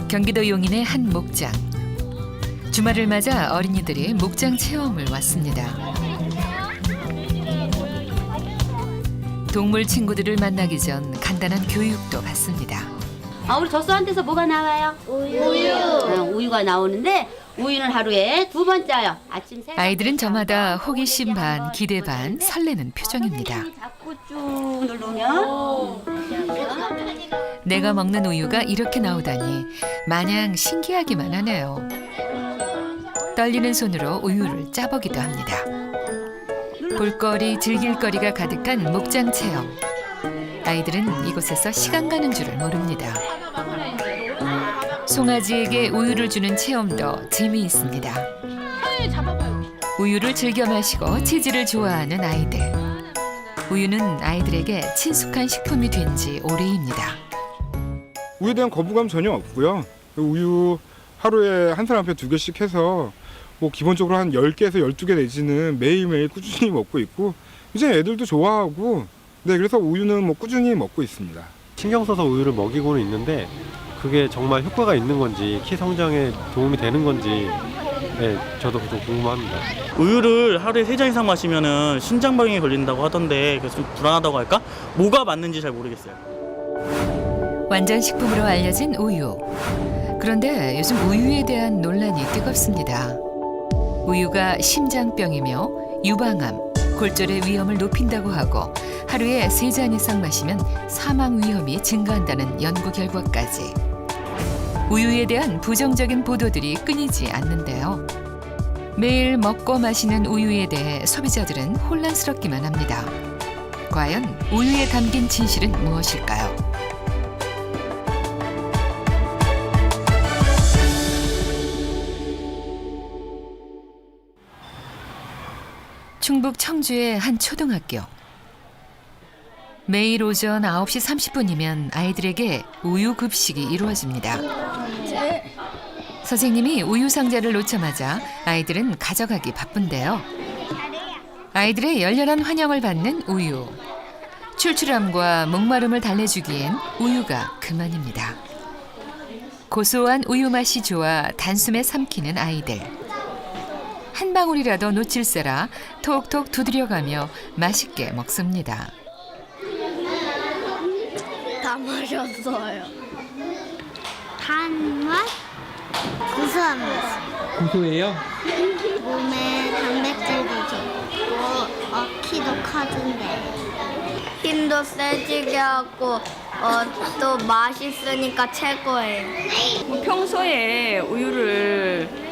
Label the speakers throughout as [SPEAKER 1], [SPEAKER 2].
[SPEAKER 1] 경기도 용인의 한 목장. 주말을 맞아 어린이들이 목장 체험을 왔습니다. 동물 친구들을 만나기 전 간단한 교육도 받습니다.
[SPEAKER 2] 우리 젖소한테서 뭐가 나와요? 우유. 우유가 나오는데 우유는 하루에 2번 짜요. 아침 새.
[SPEAKER 1] 아이들은 저마다 호기심 반, 기대 반, 설레는 표정입니다.
[SPEAKER 2] 잡고 쭉 누르면
[SPEAKER 1] 내가 먹는 우유가 이렇게 나오다니 마냥 신기하기만 하네요. 떨리는 손으로 우유를 짜보기도 합니다. 볼거리, 즐길거리가 가득한 목장 체험. 아이들은 이곳에서 시간 가는 줄을 모릅니다. 송아지에게 우유를 주는 체험도 재미있습니다. 우유를 즐겨 마시고 치즈를 좋아하는 아이들. 우유는 아이들에게 친숙한 식품이 된 지 오래입니다.
[SPEAKER 3] 우유에 대한 거부감 전혀 없고요. 우유 하루에 한 사람 앞에 2개씩 해서 뭐 기본적으로 한 10개에서 12개 내지는 매일매일 꾸준히 먹고 있고 이제 애들도 좋아하고 네, 그래서 우유는 뭐 꾸준히 먹고 있습니다.
[SPEAKER 4] 신경 써서 우유를 먹이고는 있는데 그게 정말 효과가 있는 건지 키 성장에 도움이 되는 건지 네, 저도 좀 궁금합니다.
[SPEAKER 5] 우유를 하루에 3잔 이상 마시면 심장병에 걸린다고 하던데 그래서 좀 불안하다고 할까? 뭐가 맞는지 잘 모르겠어요.
[SPEAKER 1] 완전식품으로 알려진 우유. 그런데 요즘 우유에 대한 논란이 뜨겁습니다. 우유가 심장병이며 유방암, 골절의 위험을 높인다고 하고 하루에 3잔 이상 마시면 사망 위험이 증가한다는 연구 결과까지. 우유에 대한 부정적인 보도들이 끊이지 않는데요. 매일 먹고 마시는 우유에 대해 소비자들은 혼란스럽기만 합니다. 과연 우유에 담긴 진실은 무엇일까요? 충북 청주의 한 초등학교. 매일 오전 9시 30분이면 아이들에게 우유 급식이 이루어집니다. 선생님이 우유 상자를 놓자마자 아이들은 가져가기 바쁜데요. 아이들의 열렬한 환영을 받는 우유. 출출함과 목마름을 달래주기엔 우유가 그만입니다. 고소한 우유 맛이 좋아 단숨에 삼키는 아이들. 한 방울이라도 놓칠세라 톡톡 두드려가며 맛있게 먹습니다.
[SPEAKER 6] 다 마셨어요. 단맛, 고소한 맛.
[SPEAKER 7] 고소해요?
[SPEAKER 6] 몸에 단백질도 좋고 키도 커진대. 힘도 세지게 하고 또 맛있으니까 최고예요.
[SPEAKER 8] 평소에 우유를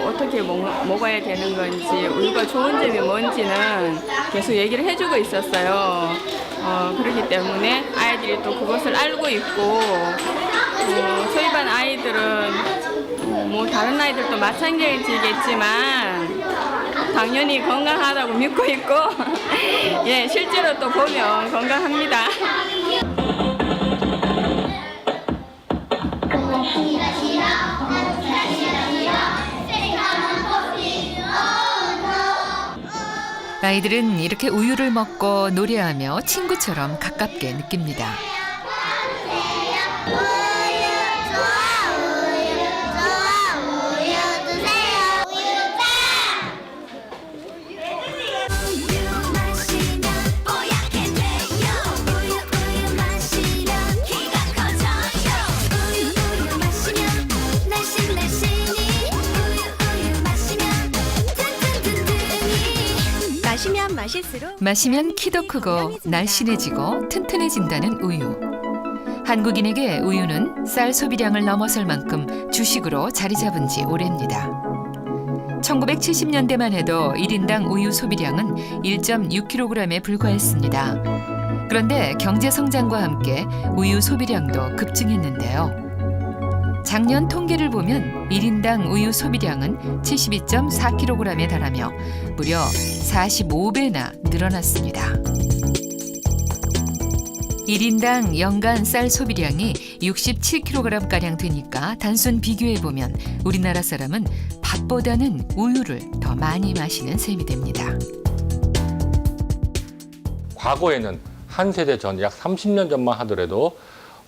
[SPEAKER 8] 어떻게 먹어야 되는 건지 우유가 좋은 점이 뭔지는 계속 얘기를 해주고 있었어요. 그렇기 때문에 아이들이 또 그것을 알고 있고 저희 반 아이들은 뭐 다른 아이들도 마찬가지겠지만 당연히 건강하다고 믿고 있고 예, 실제로 또 보면 건강합니다.
[SPEAKER 1] 아이들은 이렇게 우유를 먹고 노래하며 친구처럼 가깝게 느낍니다. 마시면 키도 크고 날씬해지고 튼튼해진다는 우유. 한국인에게 우유는 쌀 소비량을 넘어설 만큼 주식으로 자리 잡은 지 오래입니다. 1970년대만 해도 1인당 우유 소비량은 1.6kg에 불과했습니다. 그런데 경제 성장과 함께 우유 소비량도 급증했는데요. 작년 통계를 보면 1인당 우유 소비량은 72.4kg에 달하며 무려 45배나 늘어났습니다. 1인당 연간 쌀 소비량이 67kg가량 되니까 단순 비교해보면 우리나라 사람은 밥보다는 우유를 더 많이 마시는 셈이 됩니다.
[SPEAKER 9] 과거에는 한 세대 전, 약 30년 전만 하더라도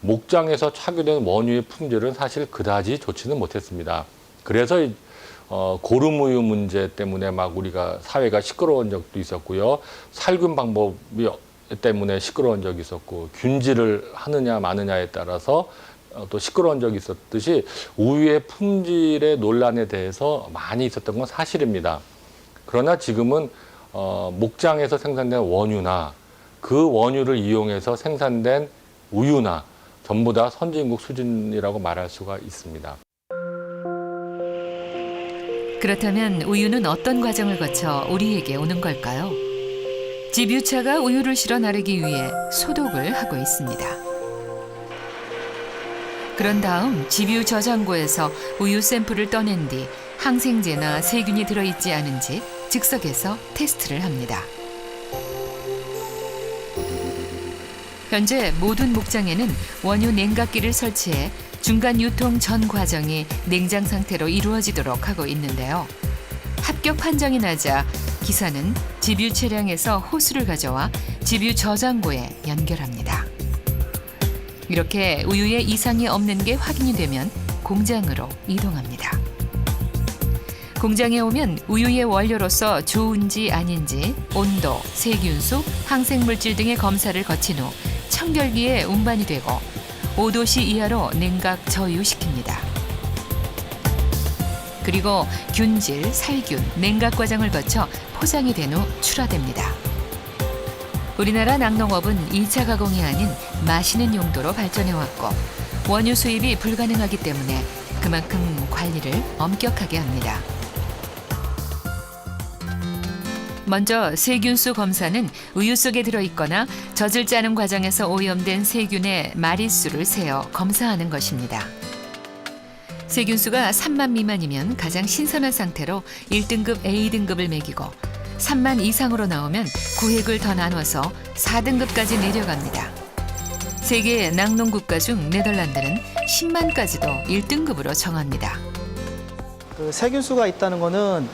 [SPEAKER 7] 목장에서 착유된 원유의 품질은 사실 그다지 좋지는 못했습니다. 그래서 고름우유 문제 때문에 막 우리가 사회가 시끄러운 적도 있었고요. 살균 방법이 때문에 시끄러운 적이 있었고, 균질을 하느냐 마느냐에 따라서 또 시끄러운 적이 있었듯이 우유의 품질의 논란에 대해서 많이 있었던 건 사실입니다. 그러나 지금은 목장에서 생산된 원유나 그 원유를 이용해서 생산된 우유나 전부 다 선진국 수준이라고 말할 수가 있습니다.
[SPEAKER 1] 그렇다면 우유는 어떤 과정을 거쳐 우리에게 오는 걸까요? 집유차가 우유를 실어 나르기 위해 소독을 하고 있습니다. 그런 다음 집유 저장고에서 우유 샘플을 떠낸 뒤 항생제나 세균이 들어있지 않은지 즉석에서 테스트를 합니다. 현재 모든 목장에는 원유 냉각기를 설치해 중간 유통 전 과정이 냉장 상태로 이루어지도록 하고 있는데요. 합격 판정이 나자 기사는 집유 차량에서 호스를 가져와 집유 저장고에 연결합니다. 이렇게 우유에 이상이 없는 게 확인이 되면 공장으로 이동합니다. 공장에 오면 우유의 원료로서 좋은지 아닌지 온도, 세균수, 항생물질 등의 검사를 거친 후 청결기에 운반이 되고 5도씨 이하로 냉각 저유시킵니다. 그리고 균질, 살균, 냉각 과정을 거쳐 포장이 된 후 출하됩니다. 우리나라 낙농업은 2차 가공이 아닌 마시는 용도로 발전해왔고 원유 수입이 불가능하기 때문에 그만큼 관리를 엄격하게 합니다. 먼저 세균수 검사는 우유 속에 들어있거나 젖을 짜는 과정에서 오염된 세균의 마리수를 세어 검사하는 것입니다. 세균수가 3만 미만이면 가장 신선한 상태로 1등급 A등급을 매기고 3만 이상으로 나오면 구획을 더 나눠서 4등급까지 내려갑니다. 세계 낙농 국가 중 네덜란드는 10만까지도 1등급으로 정합니다.
[SPEAKER 9] 그 세균수가 있다는 거는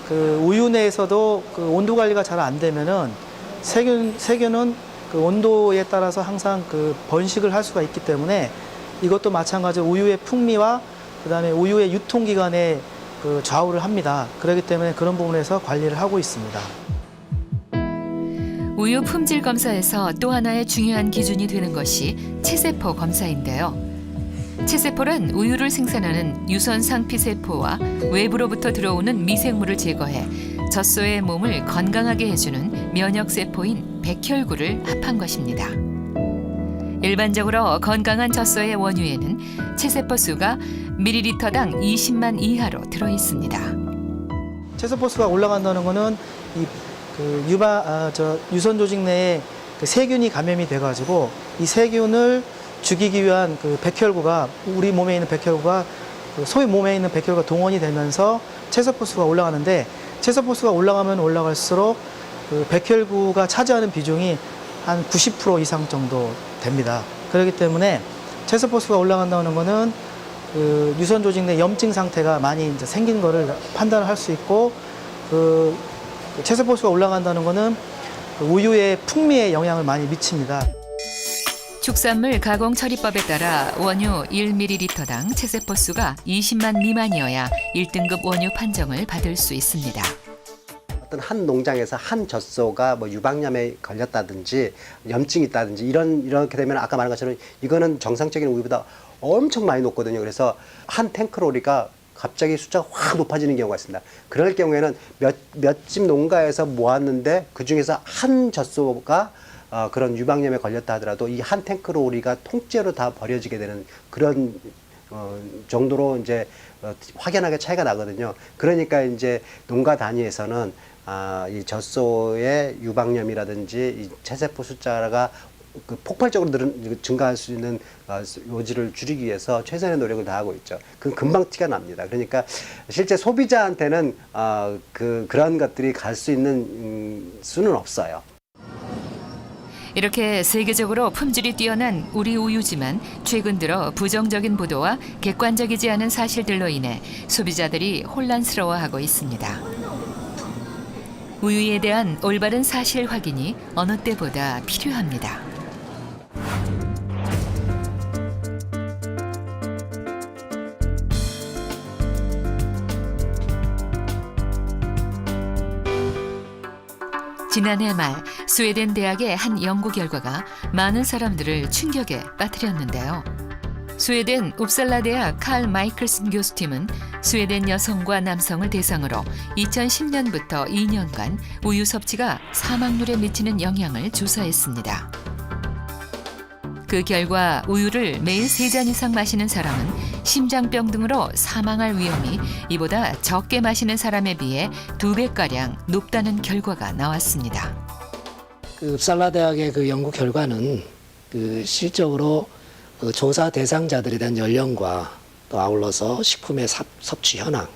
[SPEAKER 9] 그 우유 내에서도 그 온도 관리가 잘 안 되면은 세균은 그 온도에 따라서 항상 그 번식을 할 수가 있기 때문에 이것도 마찬가지로 우유의 풍미와 그다음에 우유의 유통 기간에 그 좌우를 합니다. 그렇기 때문에 그런 부분에서 관리를 하고 있습니다.
[SPEAKER 1] 우유 품질 검사에서 또 하나의 중요한 기준이 되는 것이 체세포 검사인데요. 체세포란 우유를 생산하는 유선 상피세포와 외부로부터 들어오는 미생물을 제거해 젖소의 몸을 건강하게 해주는 면역세포인 백혈구를 합한 것입니다. 일반적으로 건강한 젖소의 원유에는 체세포 수가 밀리리터당 20만 이하로 들어 있습니다.
[SPEAKER 9] 체세포 수가 올라간다는 거는 유선 조직 내에 그 세균이 감염이 돼가지고 이 세균을 죽이기 위한 그 백혈구가 우리 몸에 있는 백혈구가 그 소위 몸에 있는 백혈구가 동원이 되면서 체세포 수가 올라가는데 체세포 수가 올라가면 올라갈수록 그 백혈구가 차지하는 비중이 한 90% 이상 정도 됩니다. 그렇기 때문에 체세포 수가 올라간다는 거는 그 유선 조직 내 염증 상태가 많이 이제 생긴 거를 판단을 할 수 있고 그 체세포 수가 올라간다는 거는 그 우유의 풍미에 영향을 많이 미칩니다.
[SPEAKER 1] 축산물 가공 처리법에 따라 원유 1ml당 체세포 수가 20만 미만이어야 1등급 원유 판정을 받을 수 있습니다.
[SPEAKER 10] 어떤 한 농장에서 한 젖소가 뭐 유방염에 걸렸다든지 염증이 있다든지 이렇게 되면 아까 말한 것처럼 이거는 정상적인 우유보다 엄청 많이 높거든요. 그래서 한 탱크로리가 갑자기 숫자가 확 높아지는 경우가 있습니다. 그럴 경우에는 몇 집 농가에서 모았는데 그 중에서 한 젖소가 그런 유방염에 걸렸다 하더라도 이 한 탱크로리가 통째로 다 버려지게 되는 그런 정도로 이제 확연하게 차이가 나거든요. 그러니까 이제 농가 단위에서는 이 젖소의 유방염이라든지 이 체세포 숫자가 그 폭발적으로 증가할 수 있는 요지를 줄이기 위해서 최선의 노력을 다하고 있죠. 그건 금방 티가 납니다. 그러니까 실제 소비자한테는 그런 것들이 갈 수 있는 수는 없어요.
[SPEAKER 1] 이렇게 세계적으로 품질이 뛰어난 우리 우유지만 최근 들어 부정적인 보도와 객관적이지 않은 사실들로 인해 소비자들이 혼란스러워하고 있습니다. 우유에 대한 올바른 사실 확인이 어느 때보다 필요합니다. 지난해 말 스웨덴 대학의 한 연구 결과가 많은 사람들을 충격에 빠뜨렸는데요. 스웨덴 웁살라 대학 칼 마이클슨 교수팀은 스웨덴 여성과 남성을 대상으로 2010년부터 2년간 우유 섭취가 사망률에 미치는 영향을 조사했습니다. 그 결과 우유를 매일 3잔 이상 마시는 사람은 심장병 등으로 사망할 위험이 이보다 적게 마시는 사람에 비해 2배가량 높다는 결과가 나왔습니다.
[SPEAKER 11] 그 웁살라 대학의 그 연구 결과는 그 실적으로 그 조사 대상자들에 대한 연령과 또 아울러서 식품의 섭취 현황,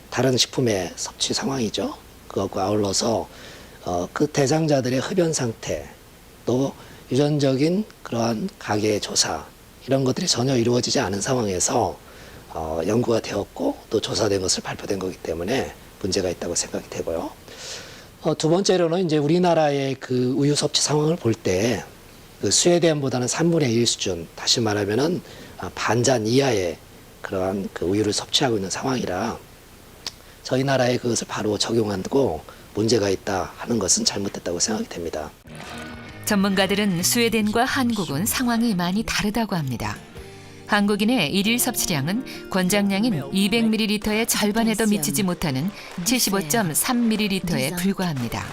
[SPEAKER 11] 다른 식품의 섭취 상황이죠. 그것과 아울러서 그 대상자들의 흡연 상태, 또 유전적인 그러한 가계 조사 이런 것들이 전혀 이루어지지 않은 상황에서 연구가 되었고 또 조사된 것을 발표된 거기 때문에 문제가 있다고 생각이 되고요. 두 번째로는 이제 우리나라의 그 우유 섭취 상황을 볼 때 그 스웨덴보다는 3분의 1 수준, 다시 말하면은 반잔 이하의 그러한 그 우유를 섭취하고 있는 상황이라 저희 나라에 그것을 바로 적용하고 문제가 있다 하는 것은 잘못됐다고 생각이 됩니다.
[SPEAKER 1] 전문가들은 스웨덴과 한국은 상황이 많이 다르다고 합니다. 한국인의 일일 섭취량은 권장량인 200ml의 절반에도 미치지 못하는 75.3ml에 불과합니다.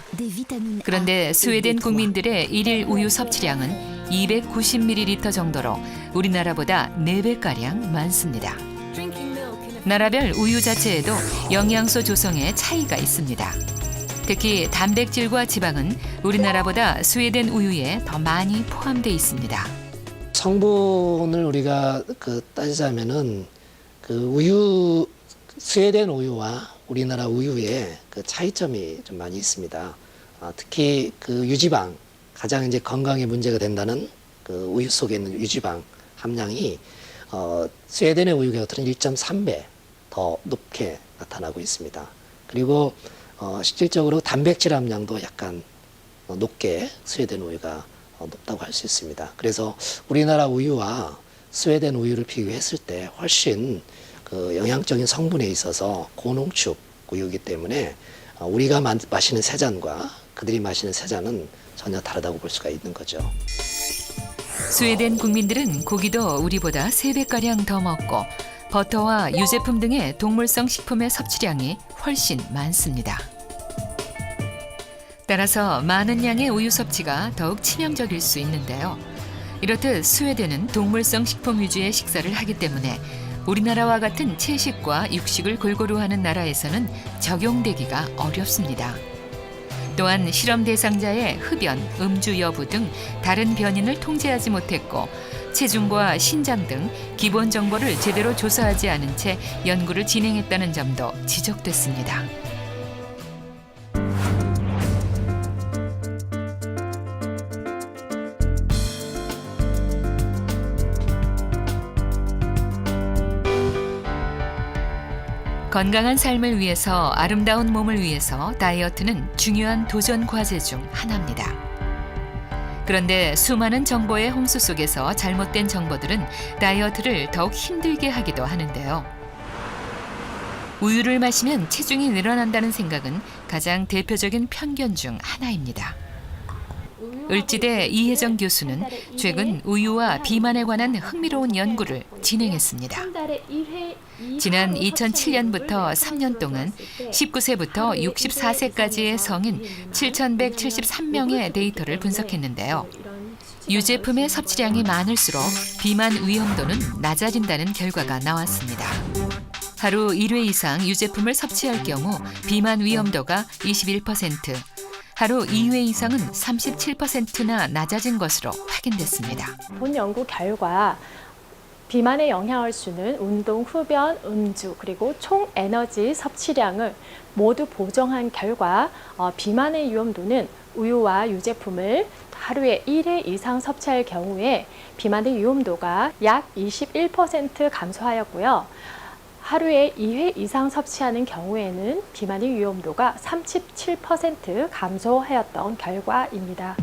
[SPEAKER 1] 그런데 스웨덴 국민들의 일일 우유 섭취량은 290ml 정도로 우리나라보다 4배가량 많습니다. 나라별 우유 자체에도 영양소 조성에 차이가 있습니다. 특히 단백질과 지방은 우리나라보다 스웨덴 우유에 더 많이 포함되어 있습니다.
[SPEAKER 11] 성분을 우리가 따지자면은 그 우유, 스웨덴 우유와 우리나라 우유의 그 차이점이 좀 많이 있습니다. 특히 그 유지방, 가장 이제 건강에 문제가 된다는 그 우유 속에 있는 유지방 함량이 스웨덴의 우유가 1.3배 더 높게 나타나고 있습니다. 그리고 실질적으로 단백질 함량도 약간 높게 스웨덴 우유가 높다고 할 수 있습니다. 그래서 우리나라 우유와 스웨덴 우유를 비교했을 때 훨씬 그 영양적인 성분에 있어서 고농축 우유이기 때문에 우리가 마시는 세 잔과 그들이 마시는 세 잔은 전혀 다르다고 볼 수가 있는 거죠.
[SPEAKER 1] 스웨덴 국민들은 고기도 우리보다 3배가량 더 먹고 버터와 유제품 등의 동물성 식품의 섭취량이 훨씬 많습니다. 따라서 많은 양의 우유 섭취가 더욱 치명적일 수 있는데요. 이렇듯 스웨덴은 동물성 식품 위주의 식사를 하기 때문에 우리나라와 같은 채식과 육식을 골고루 하는 나라에서는 적용되기가 어렵습니다. 또한 실험 대상자의 흡연, 음주 여부 등 다른 변인을 통제하지 못했고 체중과 신장 등 기본 정보를 제대로 조사하지 않은 채 연구를 진행했다는 점도 지적됐습니다. 건강한 삶을 위해서, 아름다운 몸을 위해서 다이어트는 중요한 도전 과제 중 하나입니다. 그런데 수많은 정보의 홍수 속에서 잘못된 정보들은 다이어트를 더욱 힘들게 하기도 하는데요. 우유를 마시면 체중이 늘어난다는 생각은 가장 대표적인 편견 중 하나입니다. 을지대 이혜정 교수는 최근 우유와 비만에 관한 흥미로운 연구를 진행했습니다. 지난 2007년부터 3년 동안 19세부터 64세까지의 성인 7,173명의 데이터를 분석했는데요. 유제품의 섭취량이 많을수록 비만 위험도는 낮아진다는 결과가 나왔습니다. 하루 1회 이상 유제품을 섭취할 경우 비만 위험도가 21%, 하루 2회 이상은 37%나 낮아진 것으로 확인됐습니다.
[SPEAKER 12] 본 연구 결과 비만에 영향을 주는 운동, 흡연, 음주, 그리고 총 에너지 섭취량을 모두 보정한 결과 비만의 위험도는 우유와 유제품을 하루에 1회 이상 섭취할 경우에 비만의 위험도가 약 21% 감소하였고요. 하루에 2회 이상 섭취하는 경우에는 비만의 위험도가 37% 감소하였던 결과입니다.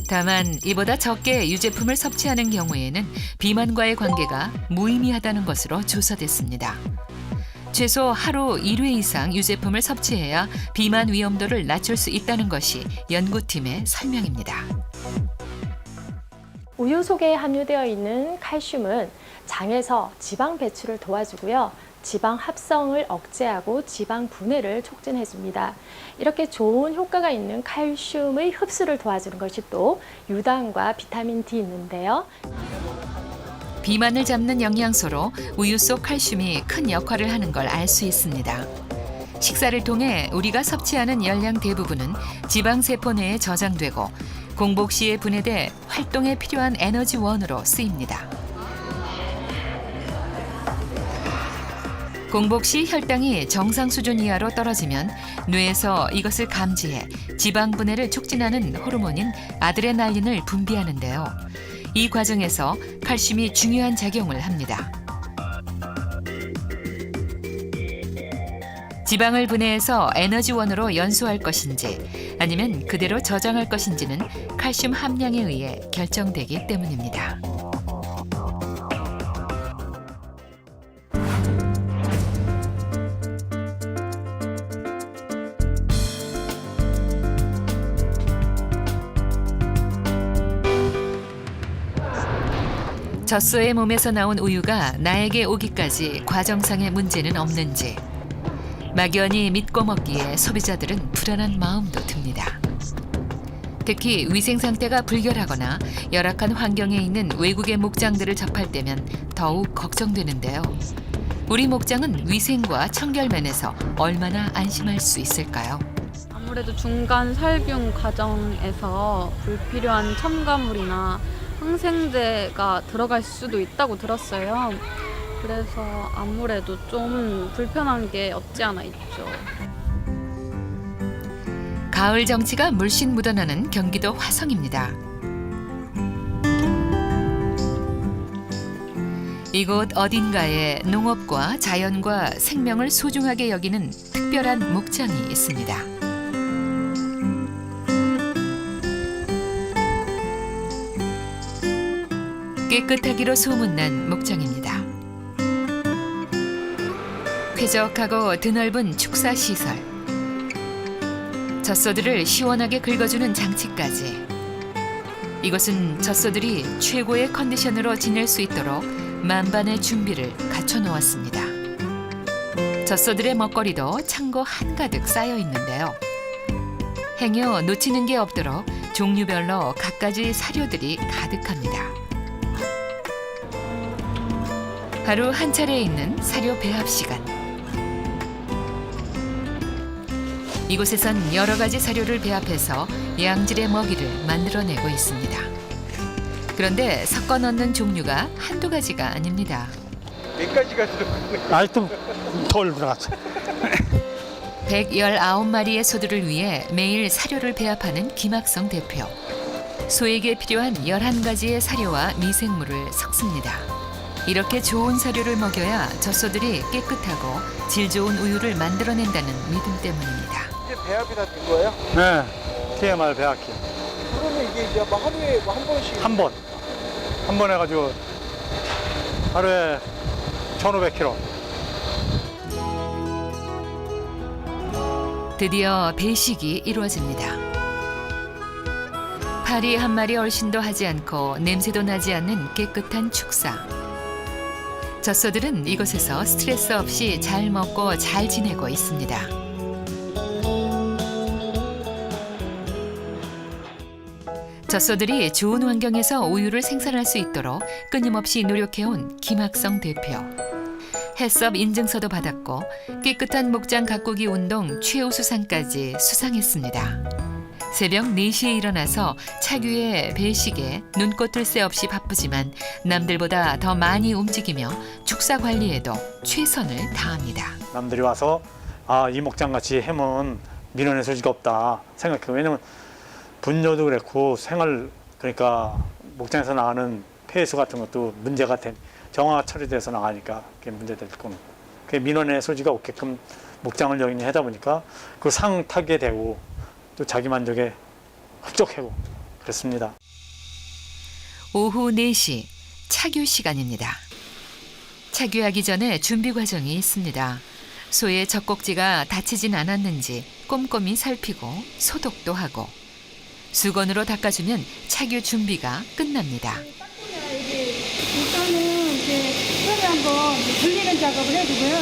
[SPEAKER 1] 다만 이보다 적게 유제품을 섭취하는 경우에는 비만과의 관계가 무의미하다는 것으로 조사됐습니다. 최소 하루 1회 이상 유제품을 섭취해야 비만 위험도를 낮출 수 있다는 것이 연구팀의 설명입니다.
[SPEAKER 12] 우유 속에 함유되어 있는 칼슘은 장에서 지방 배출을 도와주고요. 지방 합성을 억제하고 지방 분해를 촉진해줍니다. 이렇게 좋은 효과가 있는 칼슘의 흡수를 도와주는 것이 또 유당과 비타민 D 있는데요.
[SPEAKER 1] 비만을 잡는 영양소로 우유 속 칼슘이 큰 역할을 하는 걸 알 수 있습니다. 식사를 통해 우리가 섭취하는 열량 대부분은 지방세포 내에 저장되고 공복 시에 분해돼 활동에 필요한 에너지원으로 쓰입니다. 공복 시 혈당이 정상 수준 이하로 떨어지면 뇌에서 이것을 감지해 지방 분해를 촉진하는 호르몬인 아드레날린을 분비하는데요. 이 과정에서 칼슘이 중요한 작용을 합니다. 지방을 분해해서 에너지원으로 연소할 것인지 아니면 그대로 저장할 것인지는 칼슘 함량에 의해 결정되기 때문입니다. 젖소의 몸에서 나온 우유가 나에게 오기까지 과정상의 문제는 없는지 막연히 믿고 먹기에 소비자들은 불안한 마음도 듭니다. 특히 위생 상태가 불결하거나 열악한 환경에 있는 외국의 목장들을 접할 때면 더욱 걱정되는데요. 우리 목장은 위생과 청결면에서 얼마나 안심할 수 있을까요?
[SPEAKER 13] 아무래도 중간 살균 과정에서 불필요한 첨가물이나 항생제가 들어갈 수도 있다고 들었어요. 그래서 아무래도 좀 불편한 게 없지 않아 있죠.
[SPEAKER 1] 가을 정취가 물씬 묻어나는 경기도 화성입니다. 이곳 어딘가에 농업과 자연과 생명을 소중하게 여기는 특별한 목장이 있습니다. 깨끗하기로 소문난 목장입니다. 쾌적하고 드넓은 축사시설, 젖소들을 시원하게 긁어주는 장치까지. 이곳은 젖소들이 최고의 컨디션으로 지낼 수 있도록 만반의 준비를 갖춰 놓았습니다. 젖소들의 먹거리도 창고 한가득 쌓여 있는데요. 행여 놓치는 게 없도록 종류별로 갖가지 사료들이 가득합니다. 하루 한 차례 있는 사료 배합 시간. 이곳에선 여러 가지 사료를 배합해서 양질의 먹이를 만들어내고 있습니다. 그런데 섞어 넣는 종류가 한두 가지가 아닙니다.
[SPEAKER 14] 몇 가지가 들어가요? 아직도 덜 들어갔어.
[SPEAKER 1] 119마리의 소들을 위해 매일 사료를 배합하는 김학성 대표. 소에게 필요한 11가지의 사료와 미생물을 섞습니다. 이렇게 좋은 사료를 먹여야 젖소들이 깨끗하고 질 좋은 우유를 만들어낸다는 믿음 때문입니다.
[SPEAKER 14] 이제 배합이 다 된 거예요?
[SPEAKER 4] 네, TMR 배합기.
[SPEAKER 14] 그러면 이게 이제 뭐 하루에 뭐 한 번씩?
[SPEAKER 4] 한 번 해가지고 하루에 1,500kg.
[SPEAKER 1] 드디어 배식이 이루어집니다. 파리 한 마리 얼씬도 하지 않고 냄새도 나지 않는 깨끗한 축사. 젖소들은 이곳에서 스트레스 없이 잘 먹고 잘 지내고 있습니다. 젖소들이 좋은 환경에서 우유를 생산할 수 있도록 끊임없이 노력해온 김학성 대표. 해썹 인증서도 받았고 깨끗한 목장 가꾸기 운동 최우수상까지 수상했습니다. 새벽 4시에 일어나서 차규의 배식에 눈꽃을 새 없이 바쁘지만 남들보다 더 많이 움직이며 축사 관리에도 최선을 다합니다.
[SPEAKER 4] 남들이 와서 이 목장같이 해면 민원의 소지가 없다 생각해요. 왜냐면 분뇨도 그렇고 그러니까 목장에서 나가는 폐수 같은 것도 문제가 정화가 처리돼서 나가니까 그게 문제될 거고 그 민원의 소지가 없게끔 목장을 여기니 하다 보니까 그 상 타게 되고 또 자기 만족에 흡족하고 그렇습니다.
[SPEAKER 1] 오후 4시 차규 시간입니다. 차규하기 전에 준비 과정이 있습니다. 소의 젖꼭지가 다치진 않았는지 꼼꼼히 살피고 소독도 하고 수건으로 닦아주면 착유 준비가 끝납니다.
[SPEAKER 15] 일단은 이제 처음에 한번 돌리는 작업을 해주고요.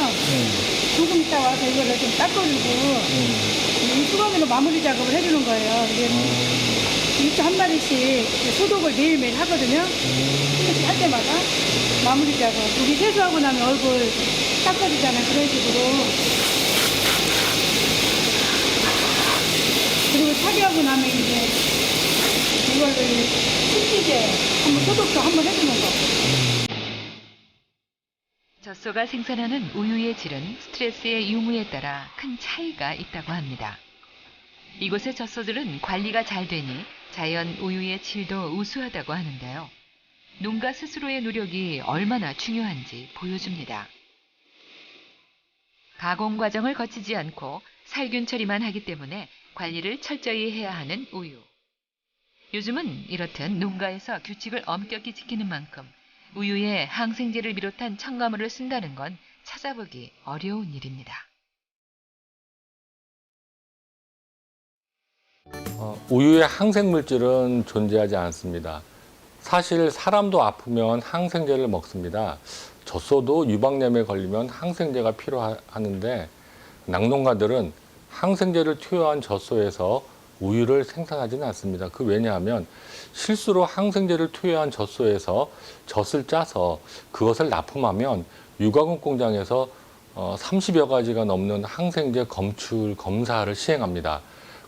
[SPEAKER 15] 조금 있다 와서 이거를 좀 닦아주고 이 수건으로 마무리 작업을 해주는 거예요. 이렇게 한 마리씩 소독을 매일매일 하거든요. 이렇게 할 때마다 마무리 작업. 우리 세수하고 나면 얼굴 닦아주잖아요. 그런 식으로. 그리고 착유하고 나면 이제 이거를 신기제 한번 소독도 한번 해주는 거.
[SPEAKER 1] 젖소가 생산하는 우유의 질은 스트레스의 유무에 따라 큰 차이가 있다고 합니다. 이곳의 젖소들은 관리가 잘 되니 자연 우유의 질도 우수하다고 하는데요. 농가 스스로의 노력이 얼마나 중요한지 보여줍니다. 가공 과정을 거치지 않고 살균 처리만 하기 때문에 관리를 철저히 해야 하는 우유. 요즘은 이렇듯 농가에서 규칙을 엄격히 지키는 만큼 우유에 항생제를 비롯한 첨가물을 쓴다는 건 찾아보기 어려운 일입니다.
[SPEAKER 7] 우유에 항생물질은 존재하지 않습니다. 사실 사람도 아프면 항생제를 먹습니다. 젖소도 유방염에 걸리면 항생제가 필요하는데 낙농가들은 항생제를 투여한 젖소에서 우유를 생산하지는 않습니다. 그 왜냐하면 실수로 항생제를 투여한 젖소에서 젖을 짜서 그것을 납품하면 유가공 공장에서 30여 가지가 넘는 항생제 검출 검사를 시행합니다.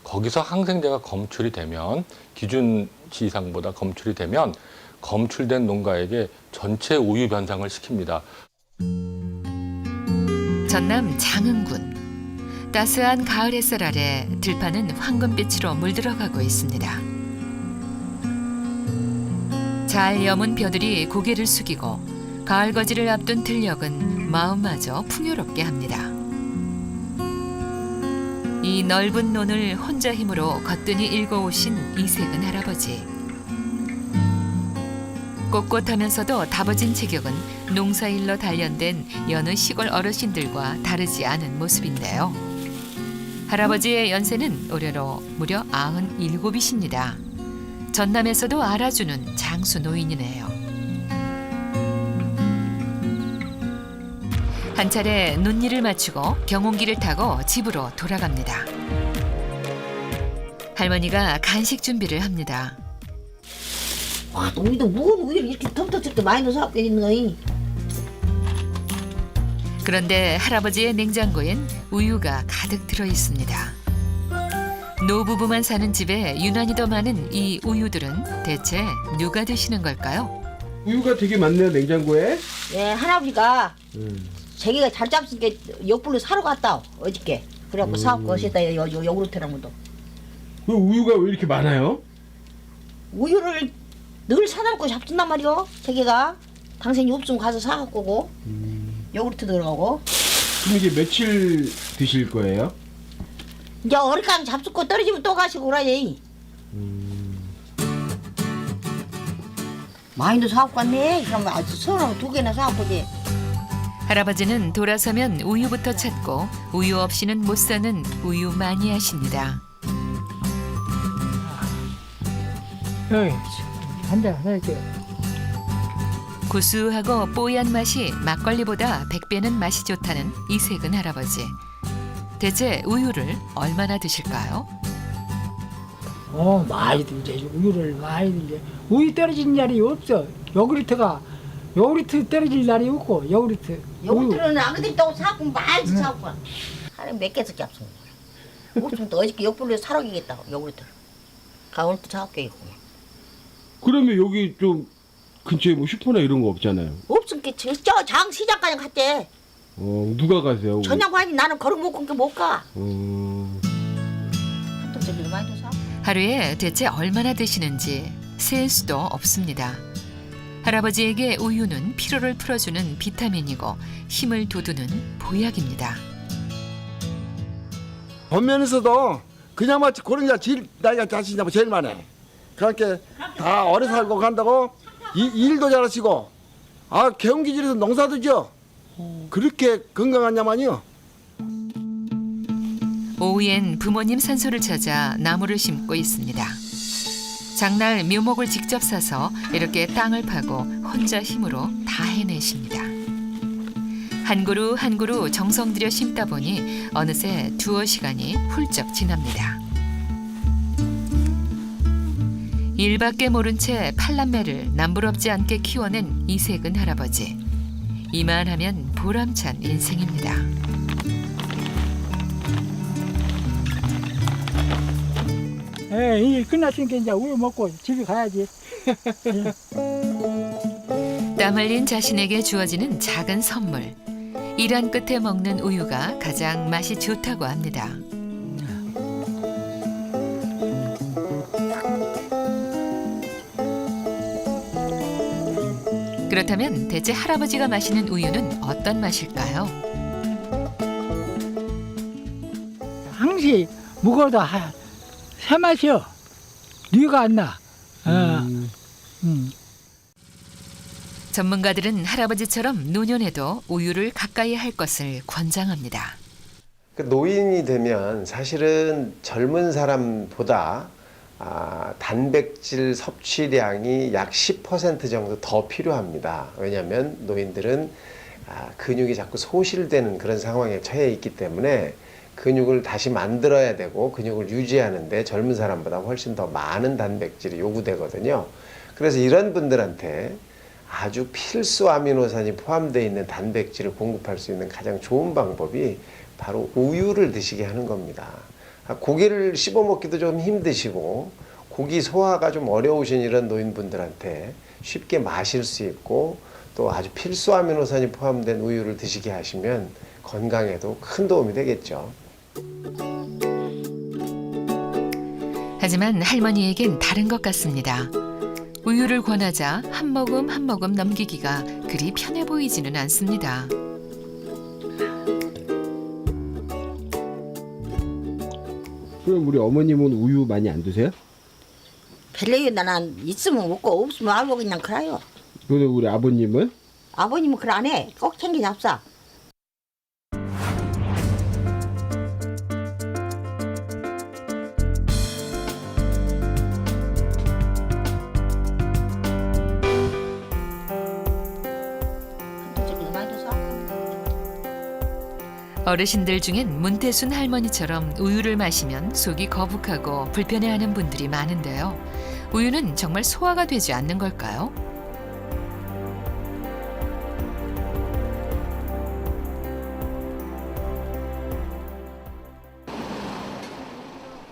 [SPEAKER 7] 거기서 항생제가 검출이 되면 기준치 이상보다 검출이 되면 검출된 농가에게 전체 우유 변상을 시킵니다.
[SPEAKER 1] 전남 장흥군. 따스한 가을 햇살 아래 들판은 황금빛으로 물들어가고 있습니다. 잘 여문 벼들이 고개를 숙이고 가을 거지를 앞둔 들녘은 마음마저 풍요롭게 합니다. 이 넓은 논을 혼자 힘으로 거뜬히 일궈오신 이색은 할아버지. 꼿꼿하면서도 다부진 체격은 농사일로 단련된 여느 시골 어르신들과 다르지 않은 모습인데요. 할아버지의 연세는 올해로 무려 97이십니다. 전남에서도 알아주는 장수 노인이네요. 한 차례 논일을 마치고 경운기를 타고 집으로 돌아갑니다. 할머니가 간식 준비를 합니다.
[SPEAKER 16] 와, 우리도 무거운 우유를 이렇게 텀터쩍 많이 넣어서 갖고 있는 거이.
[SPEAKER 1] 그런데 할아버지의 냉장고엔 우유가 가득 들어 있습니다. 노부부만 사는 집에 유난히도 많은 이 우유들은 대체 누가 드시는 걸까요?
[SPEAKER 17] 우유가 되게 많네요, 냉장고에.
[SPEAKER 16] 네, 할아버지가 자기가 잘 잡수니까 역불로 사러 갔다 어저께. 그래갖고 사갖고 어시다 요구르트랑 것도.
[SPEAKER 17] 그 우유가 왜 이렇게 많아요?
[SPEAKER 16] 우유를 늘 사놓고 잡순단 말이요. 자기가 당신이 없으면 가서 사갖고 오고 요구르트 들어가고.
[SPEAKER 17] 그럼 이게 며칠 드실 거예요?
[SPEAKER 16] 이제 어리광 잡숫고 떨어지면 또 가시고 그러지. 많이도 사갖고 왔네. 그럼 아주 서너 2개나 사갖고 오지.
[SPEAKER 1] 할아버지는 돌아서면 우유부터 찾고 우유 없이는 못 사는 우유 마니아십니다.
[SPEAKER 15] 앉아, 이렇게.
[SPEAKER 1] 구수하고 뽀얀 맛이 막걸리보다 100배는 맛이 좋다는 이색은 할아버지. 대체 우유를 얼마나 드실까요?
[SPEAKER 15] 많이 들지. 우유를 많이 들지. 우유 떨어지는 날이 없어. 요구르트 떨어질 날이 없고,
[SPEAKER 16] 요구르트는 아그들이 또 사갖고 많이 사갖고 와. 하루에 몇 개씩 잡수는 거야. 없으면 또 어저께 역불로 사러 가겠다, 요구르트를. 가을도 사갖고 있고.
[SPEAKER 17] 그러면 여기 좀 근처에 뭐 슈퍼나 이런 거 없잖아요.
[SPEAKER 16] 없으니까 저 장시장까지 갔대.
[SPEAKER 17] 누가 가세요?
[SPEAKER 16] 저녁까지 나는 걸어 못 걷게 못 가. 한쪽짜리를 많이 더 사.
[SPEAKER 1] 하루에 대체 얼마나 드시는지 셀 수도 없습니다. 할아버지에게 우유는 피로를 풀어주는 비타민이고 힘을 돋우는 보약입니다.
[SPEAKER 18] 본면에서도 그냥 마치 그런 게 제일 나이가 자신이 제일 많아. 그러니까 다 오래 살고 간다고 일도 잘하시고 경기지에서 농사도 지어 그렇게 건강하냐만요.
[SPEAKER 1] 오후엔 부모님 산소를 찾아 나무를 심고 있습니다. 장날 묘목을 직접 사서 이렇게 땅을 파고 혼자 힘으로 다 해내십니다. 한 그루 한 그루 정성 들여 심다 보니 어느새 두어 시간이 훌쩍 지납니다. 일밖에 모른 채 팔남매를 남부럽지 않게 키워낸 이색은 할아버지. 이만하면 보람찬 인생입니다.
[SPEAKER 15] 일 끝났으니까 이제 우유 먹고 집에 가야지.
[SPEAKER 1] 땀 흘린 자신에게 주어지는 작은 선물. 일한 끝에 먹는 우유가 가장 맛이 좋다고 합니다. 그렇다면 대체 할아버지가 마시는 우유는 어떤 맛일까요?
[SPEAKER 15] 항시 무거워도 새 맛이요. 뉘가 안 나.
[SPEAKER 1] 전문가들은 할아버지처럼 노년에도 우유를 가까이 할 것을 권장합니다.
[SPEAKER 19] 노인이 되면 사실은 젊은 사람보다 단백질 섭취량이 약 10% 정도 더 필요합니다. 왜냐하면 노인들은 근육이 자꾸 소실되는 그런 상황에 처해 있기 때문에 근육을 다시 만들어야 되고 근육을 유지하는데 젊은 사람보다 훨씬 더 많은 단백질이 요구되거든요. 그래서 이런 분들한테 아주 필수 아미노산이 포함되어 있는 단백질을 공급할 수 있는 가장 좋은 방법이 바로 우유를 드시게 하는 겁니다. 고기를 씹어 먹기도 좀 힘드시고 고기 소화가 좀 어려우신 이런 노인분들한테 쉽게 마실 수 있고 또 아주 필수 아미노산이 포함된 우유를 드시게 하시면 건강에도 큰 도움이 되겠죠.
[SPEAKER 1] 하지만 할머니에겐 다른 것 같습니다. 우유를 권하자 한 모금 한 모금 넘기기가 그리 편해 보이지는 않습니다.
[SPEAKER 17] 그럼 우리 어머님은 우유 많이 안 드세요?
[SPEAKER 16] 별로 나는 있으면 먹고 없으면 알고 그냥 그래요.
[SPEAKER 17] 그리고 우리 아버님은?
[SPEAKER 16] 아버님은 그래 안 해. 꼭 챙겨 잡사.
[SPEAKER 1] 어르신들 중엔 문태순 할머니처럼 우유를 마시면 속이 거북하고 불편해하는 분들이 많은데요. 우유는 정말 소화가 되지 않는 걸까요?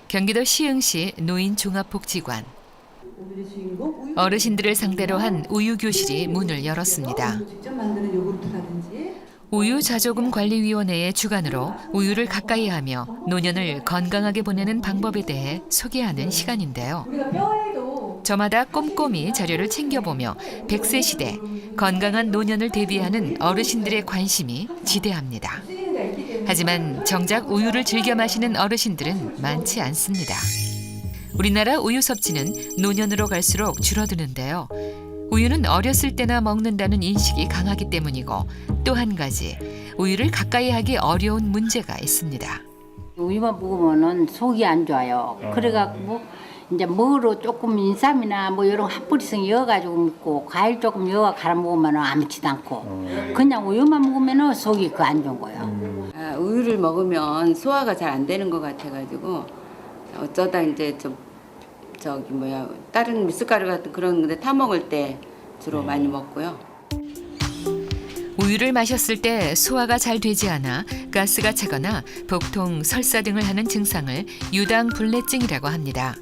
[SPEAKER 1] 경기도 시흥시 노인종합복지관. 어르신들을 상대로 한 우유교실이 문을 열었습니다. 우유자조금관리위원회의 주관으로 우유를 가까이 하며 노년을 건강하게 보내는 방법에 대해 소개하는 시간인데요. 저마다 꼼꼼히 자료를 챙겨보며 100세 시대 건강한 노년을 대비하는 어르신들의 관심이 지대합니다. 하지만 정작 우유를 즐겨 마시는 어르신들은 많지 않습니다. 우리나라 우유 섭취는 노년으로 갈수록 줄어드는데요. 우유는 어렸을 때나 먹는다는 인식이 강하기 때문이고 또 한 가지 우유를 가까이 하기 어려운 문제가 있습니다.
[SPEAKER 2] 우유만 먹으면은 속이 안 좋아요. 그래갖고 이제 먹으러 조금 인삼이나 뭐 이런 핫뿌리성 이어가지고 먹고 과일 조금 이어 갈아 먹으면 아무렇지도 않고 그냥 우유만 먹으면은 속이 그 안 좋은 거예요.
[SPEAKER 8] 우유를 먹으면 소화가 잘 안 되는 것 같아가지고 어쩌다 이제 다른 미숫가루 같은 그런 건데 타 먹을 때 주로 많이 먹고요.
[SPEAKER 1] 우유를 마셨을 때 소화가 잘 되지 않아 가스가 차거나 복통, 설사 등을 하는 증상을 유당불내증이라고 합니다.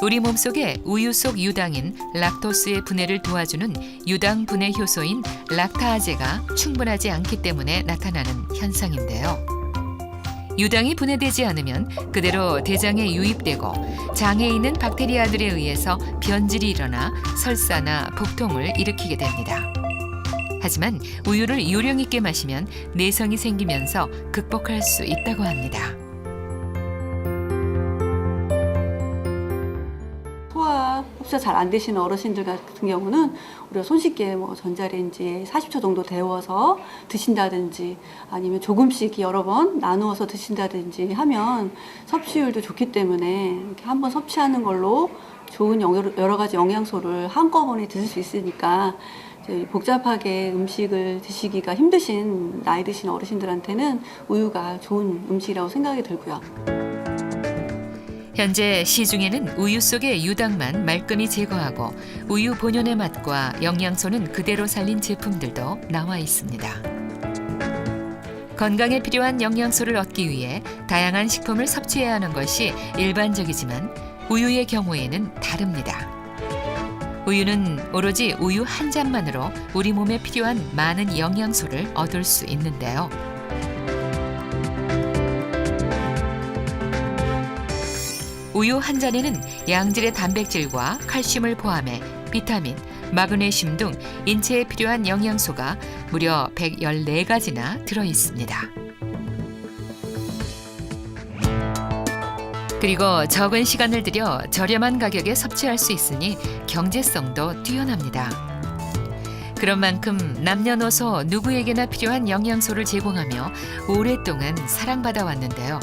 [SPEAKER 1] 우리 몸속에 우유 속 유당인 락토스의 분해를 도와주는 유당 분해 효소인 락타아제가 충분하지 않기 때문에 나타나는 현상인데요. 유당이 분해되지 않으면 그대로 대장에 유입되고 장에 있는 박테리아들에 의해서 변질이 일어나 설사나 복통을 일으키게 됩니다. 하지만 우유를 요령 있게 마시면 내성이 생기면서 극복할 수 있다고 합니다.
[SPEAKER 20] 흡수가 잘 안 되시는 어르신들 같은 경우는 우리가 손쉽게 뭐 전자레인지에 40초 정도 데워서 드신다든지 아니면 조금씩 여러 번 나누어서 드신다든지 하면 섭취율도 좋기 때문에 이렇게 한번 섭취하는 걸로 좋은 여러 가지 영양소를 한꺼번에 드실 수 있으니까 복잡하게 음식을 드시기가 힘드신 나이 드신 어르신들한테는 우유가 좋은 음식이라고 생각이 들고요.
[SPEAKER 1] 현재 시중에는 우유 속의 유당만 말끔히 제거하고 우유 본연의 맛과 영양소는 그대로 살린 제품들도 나와 있습니다. 건강에 필요한 영양소를 얻기 위해 다양한 식품을 섭취해야 하는 것이 일반적이지만 우유의 경우에는 다릅니다. 우유는 오로지 우유 한 잔만으로 우리 몸에 필요한 많은 영양소를 얻을 수 있는데요. 우유 한 잔에는 양질의 단백질과 칼슘을 포함해 비타민, 마그네슘 등 인체에 필요한 영양소가 무려 114가지나 들어 있습니다. 그리고 적은 시간을 들여 저렴한 가격에 섭취할 수 있으니 경제성도 뛰어납니다. 그런 만큼 남녀노소 누구에게나 필요한 영양소를 제공하며 오랫동안 사랑받아 왔는데요.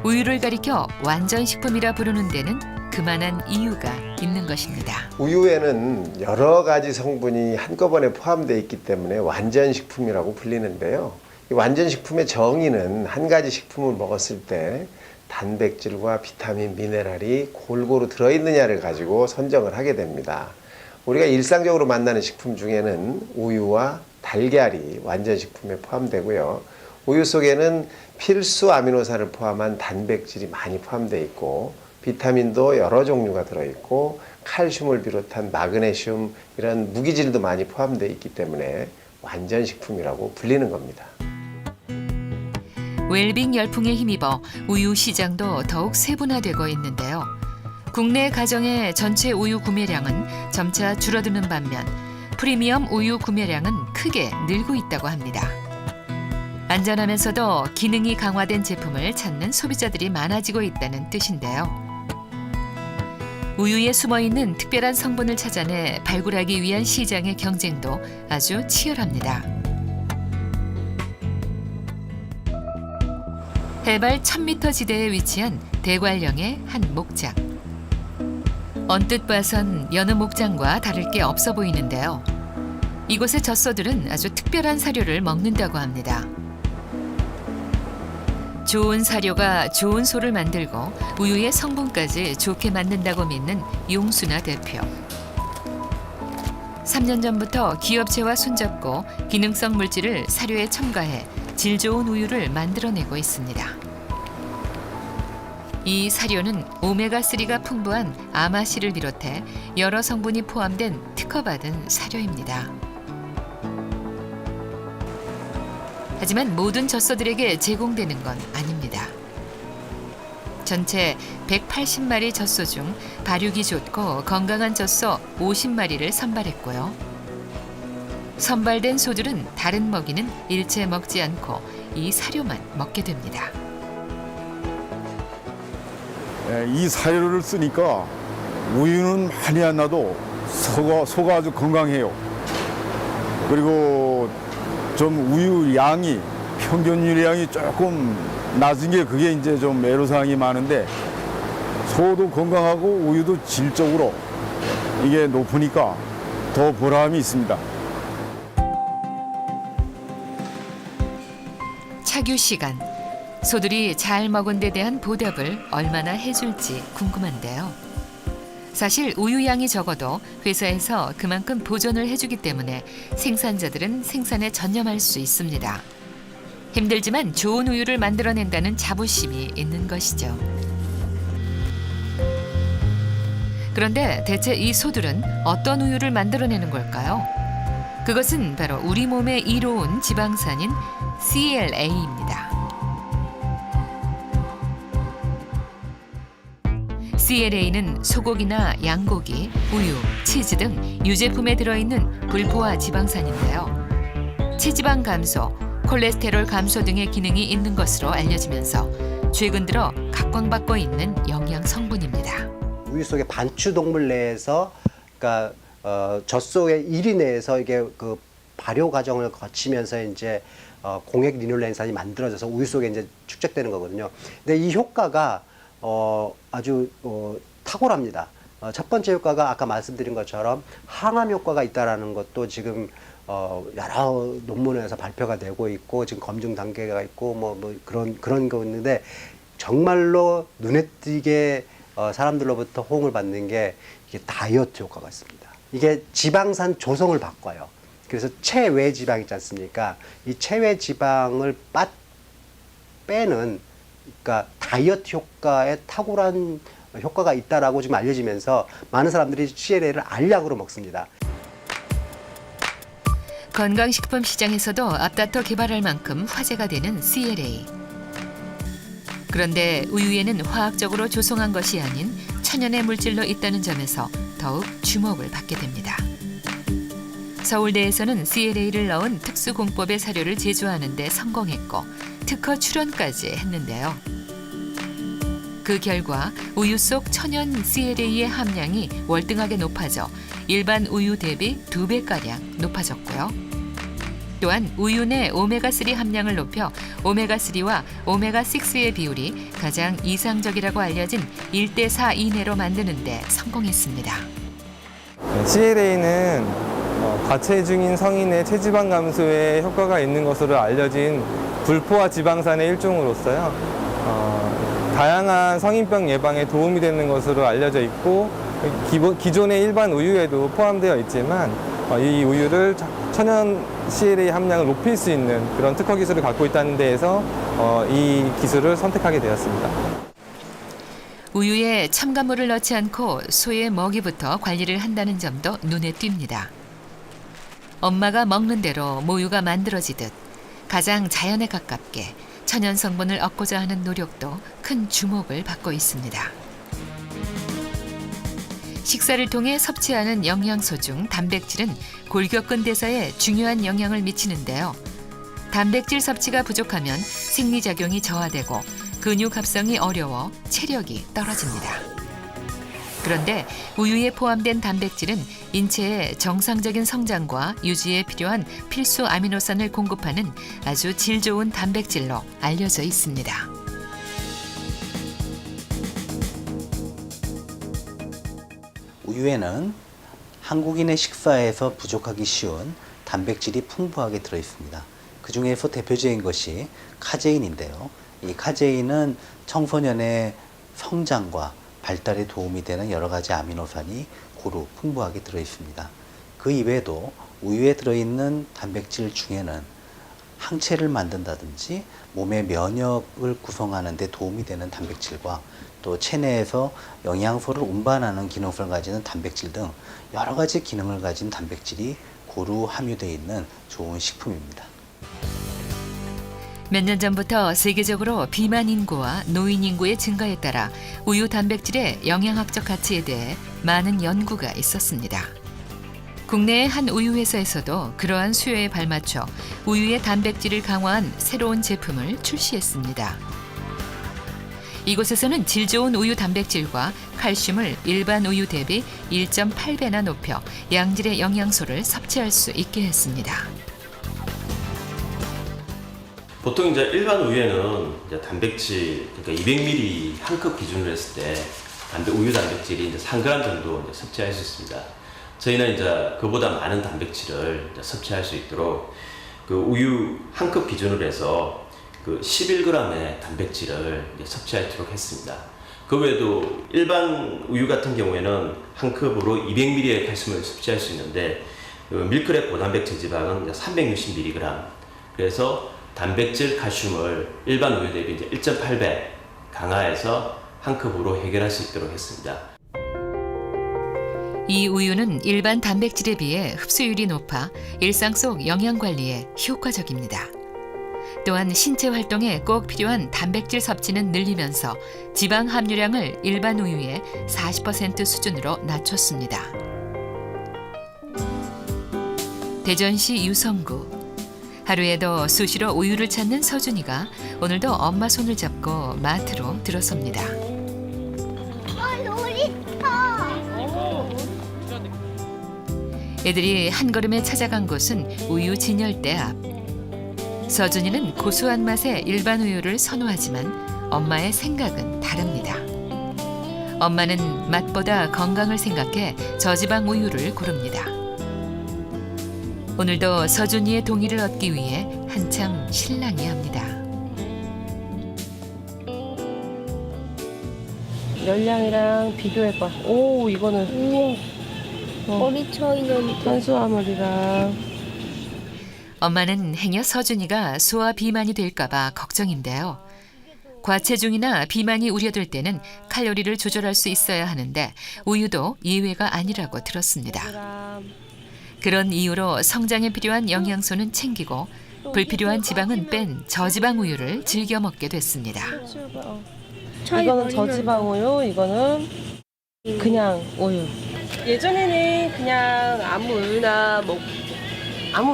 [SPEAKER 1] 우유를 가리켜 완전식품이라 부르는 데는 그만한 이유가 있는 것입니다.
[SPEAKER 19] 우유에는 여러 가지 성분이 한꺼번에 포함되어 있기 때문에 완전식품이라고 불리는데요. 이 완전식품의 정의는 한 가지 식품을 먹었을 때 단백질과 비타민, 미네랄이 골고루 들어있느냐를 가지고 선정을 하게 됩니다. 우리가 일상적으로 만나는 식품 중에는 우유와 달걀이 완전식품에 포함되고요. 우유 속에는 필수 아미노산을 포함한 단백질이 많이 포함되어 있고 비타민도 여러 종류가 들어있고 칼슘을 비롯한 마그네슘 이런 무기질도 많이 포함되어 있기 때문에 완전식품이라고 불리는 겁니다.
[SPEAKER 1] 웰빙 열풍에 힘입어 우유 시장도 더욱 세분화되고 있는데요. 국내 가정의 전체 우유 구매량은 점차 줄어드는 반면 프리미엄 우유 구매량은 크게 늘고 있다고 합니다. 안전하면서도 기능이 강화된 제품을 찾는 소비자들이 많아지고 있다는 뜻인데요. 우유에 숨어있는 특별한 성분을 찾아내 발굴하기 위한 시장의 경쟁도 아주 치열합니다. 해발 1000m 지대에 위치한 대관령의 한 목장. 언뜻 봐선 여느 목장과 다를 게 없어 보이는데요. 이곳의 젖소들은 아주 특별한 사료를 먹는다고 합니다. 좋은 사료가 좋은 소를 만들고 우유의 성분까지 좋게 만든다고 믿는 용순아 대표. 3년 전부터 기업체와 손잡고 기능성 물질을 사료에 첨가해 질 좋은 우유를 만들어내고 있습니다. 이 사료는 오메가3가 풍부한 아마씨를 비롯해 여러 성분이 포함된 특허받은 사료입니다. 하지만 모든 젖소들에게 제공되는 건 아닙니다. 전체 180마리 젖소 중 발육이 좋고 건강한 젖소 50마리를 선발했고요. 선발된 소들은 다른 먹이는 일체 먹지 않고 이 사료만 먹게 됩니다.
[SPEAKER 21] 이 사료를 쓰니까 우유는 많이 안 나도 소가 아주 건강해요. 그리고 좀 우유 양이 평균 유량이 조금 낮은 게 그게 이제 좀 애로사항이 많은데 소도 건강하고 우유도 질적으로 이게 높으니까 더 보람이 있습니다.
[SPEAKER 1] 착유 시간. 소들이 잘 먹은 데 대한 보답을 얼마나 해줄지 궁금한데요. 사실 우유 양이 적어도 회사에서 그만큼 보존을 해주기 때문에 생산자들은 생산에 전념할 수 있습니다. 힘들지만 좋은 우유를 만들어낸다는 자부심이 있는 것이죠. 그런데 대체 이 소들은 어떤 우유를 만들어내는 걸까요? 그것은 바로 우리 몸에 이로운 지방산인 CLA입니다. CLA는 소고기나 양고기, 우유, 치즈 등 유제품에 들어있는 불포화 지방산인데요. 체지방 감소, 콜레스테롤 감소 등의 기능이 있는 것으로 알려지면서 최근 들어 각광받고 있는 영양 성분입니다.
[SPEAKER 10] 우유 속의 반추 동물 내에서 그러니까 젖속의 이리 내에서 이게 그 발효 과정을 거치면서 이제 공액 리놀렌산이 만들어져서 우유 속에 이제 축적되는 거거든요. 근데 이 효과가 아주 탁월합니다. 첫 번째 효과가 아까 말씀드린 것처럼 항암 효과가 있다라는 것도 지금 여러 논문에서 발표가 되고 있고 지금 검증 단계가 있고 뭐 그런 거 있는데 정말로 눈에 띄게 사람들로부터 호응을 받는 게 이게 다이어트 효과가 있습니다. 이게 지방산 조성을 바꿔요. 그래서 체외 지방 있지 않습니까? 이 체외 지방을 빼는 그러니까 다이어트 효과에 탁월한 효과가 있다라고 지금 알려지면서 많은 사람들이 CLA를 알약으로 먹습니다.
[SPEAKER 1] 건강식품 시장에서도 앞다퉈 개발할 만큼 화제가 되는 CLA. 그런데 우유에는 화학적으로 조성한 것이 아닌 천연의 물질로 있다는 점에서 더욱 주목을 받게 됩니다. 서울대에서는 CLA를 넣은 특수공법의 사료를 제조하는 데 성공했고 특허 출원까지 했는데요. 그 결과 우유 속 천연 CLA의 함량이 월등하게 높아져 일반 우유 대비 2배가량 높아졌고요. 또한 우유 내 오메가3 함량을 높여 오메가3와 오메가6의 비율이 가장 이상적이라고 알려진 1:4 이내로 만드는 데 성공했습니다.
[SPEAKER 3] CLA는 과체중인 성인의 체지방 감소에 효과가 있는 것으로 알려진 불포화 지방산의 일종으로서요. 다양한 성인병 예방에 도움이 되는 것으로 알려져 있고 기존의 일반 우유에도 포함되어 있지만 이 우유를 천연 CLA 함량을 높일 수 있는 그런 특허 기술을 갖고 있다는 데에서 이 기술을 선택하게 되었습니다.
[SPEAKER 1] 우유에 첨가물을 넣지 않고 소의 먹이부터 관리를 한다는 점도 눈에 띕니다. 엄마가 먹는 대로 모유가 만들어지듯 가장 자연에 가깝게 천연 성분을 얻고자 하는 노력도 큰 주목을 받고 있습니다. 식사를 통해 섭취하는 영양소 중 단백질은 골격근 대사에 중요한 영향을 미치는데요. 단백질 섭취가 부족하면 생리작용이 저하되고 근육 합성이 어려워 체력이 떨어집니다. 그런데 우유에 포함된 단백질은 인체의 정상적인 성장과 유지에 필요한 필수 아미노산을 공급하는 아주 질 좋은 단백질로 알려져 있습니다.
[SPEAKER 22] 우유에는 한국인의 식사에서 부족하기 쉬운 단백질이 풍부하게 들어있습니다. 그 중에서 대표적인 것이 카제인인데요. 이 카제인은 청소년의 성장과 발달에 도움이 되는 여러 가지 아미노산이 고루 풍부하게 들어있습니다. 그 이외에도 우유에 들어있는 단백질 중에는 항체를 만든다든지 몸의 면역을 구성하는 데 도움이 되는 단백질과 또 체내에서 영양소를 운반하는 기능성을 가지는 단백질 등 여러 가지 기능을 가진 단백질이 고루 함유되어 있는 좋은 식품입니다.
[SPEAKER 1] 몇 년 전부터 세계적으로 비만 인구와 노인 인구의 증가에 따라 우유 단백질의 영양학적 가치에 대해 많은 연구가 있었습니다. 국내의 한 우유 회사에서도 그러한 수요에 발맞춰 우유의 단백질을 강화한 새로운 제품을 출시했습니다. 이곳에서는 질 좋은 우유 단백질과 칼슘을 일반 우유 대비 1.8배나 높여 양질의 영양소를 섭취할 수 있게 했습니다.
[SPEAKER 23] 보통 이제 일반 우유에는 이제 단백질, 그러니까 200ml 한 컵 기준으로 했을 때 우유 단백질이 이제 3g 정도 이제 섭취할 수 있습니다. 저희는 이제 그보다 많은 단백질을 이제 섭취할 수 있도록 그 우유 한 컵 기준으로 해서 그 11g의 단백질을 이제 섭취하도록 했습니다. 그 외에도 일반 우유 같은 경우에는 한 컵으로 200ml의 칼슘을 섭취할 수 있는데 그 밀크랩 고단백질 지방은 360mg. 그래서 단백질, 칼슘을 일반 우유 대비 이제 1.8배 강화해서 한 컵으로 해결할 수 있도록 했습니다.
[SPEAKER 1] 이 우유는 일반 단백질에 비해 흡수율이 높아 일상 속 영양 관리에 효과적입니다. 또한 신체 활동에 꼭 필요한 단백질 섭취는 늘리면서 지방 함유량을 일반 우유의 40% 수준으로 낮췄습니다. 대전시 유성구. 하루에도 수시로 우유를 찾는 서준이가 오늘도 엄마 손을 잡고 마트로 들어섭니다. 애들이 한 걸음에 찾아간 곳은 우유 진열대 앞. 서준이는 고소한 맛의 일반 우유를 선호하지만 엄마의 생각은 다릅니다. 엄마는 맛보다 건강을 생각해 저지방 우유를 고릅니다. 오늘도 서준이의 동의를 얻기 위해 한창 실랑이 합니다.
[SPEAKER 5] 열량이랑 비교해봐. 오, 이거는
[SPEAKER 6] 머리 차이는
[SPEAKER 5] 탄수화물이랑.
[SPEAKER 1] 엄마는 행여 서준이가 소화 비만이 될까봐 걱정인데요. 과체중이나 비만이 우려될 때는 칼로리를 조절할 수 있어야 하는데 우유도 예외가 아니라고 들었습니다. 그런 이유로 성장에 필요한 영양소는 챙기고 불필요한 지방은 뺀 저지방 우유를 즐겨 먹게 됐습니다.
[SPEAKER 5] 이거는 저지방 우유, 이거는 그냥 우유. 예전에는 그냥 아무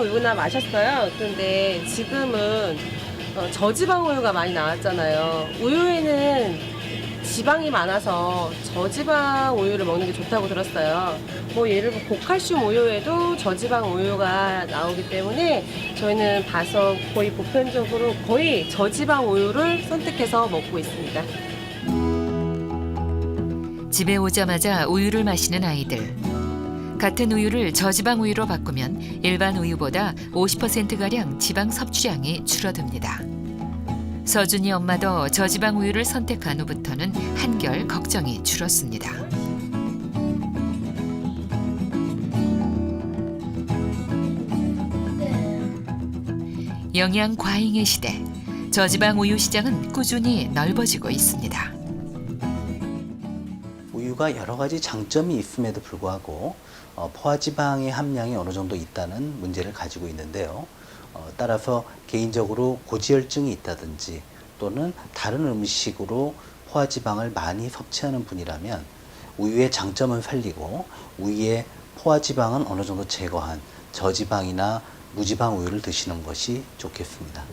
[SPEAKER 5] 우유나 마셨어요. 그런데 지금은 저지방 우유가 많이 나왔잖아요. 우유에는 지방이 많아서 저지방 우유를 먹는 게 좋다고 들었어요. 뭐 예를 들어 고칼슘 우유에도 저지방 우유가 나오기 때문에 저희는 봐서 거의 보편적으로 거의 저지방 우유를 선택해서 먹고 있습니다.
[SPEAKER 1] 집에 오자마자 우유를 마시는 아이들. 같은 우유를 저지방 우유로 바꾸면 일반 우유보다 50%가량 지방 섭취량이 줄어듭니다. 서준이 엄마도 저지방 우유를 선택한 후부터는 한결 걱정이 줄었습니다. 영양 과잉의 시대, 저지방 우유 시장은 꾸준히 넓어지고 있습니다.
[SPEAKER 22] 우유가 여러 가지 장점이 있음에도 불구하고 포화지방의 함량이 어느 정도 있다는 문제를 가지고 있는데요. 따라서 개인적으로 고지혈증이 있다든지 또는 다른 음식으로 포화지방을 많이 섭취하는 분이라면 우유의 장점은 살리고 우유의 포화지방은 어느 정도 제거한 저지방이나 무지방 우유를 드시는 것이 좋겠습니다.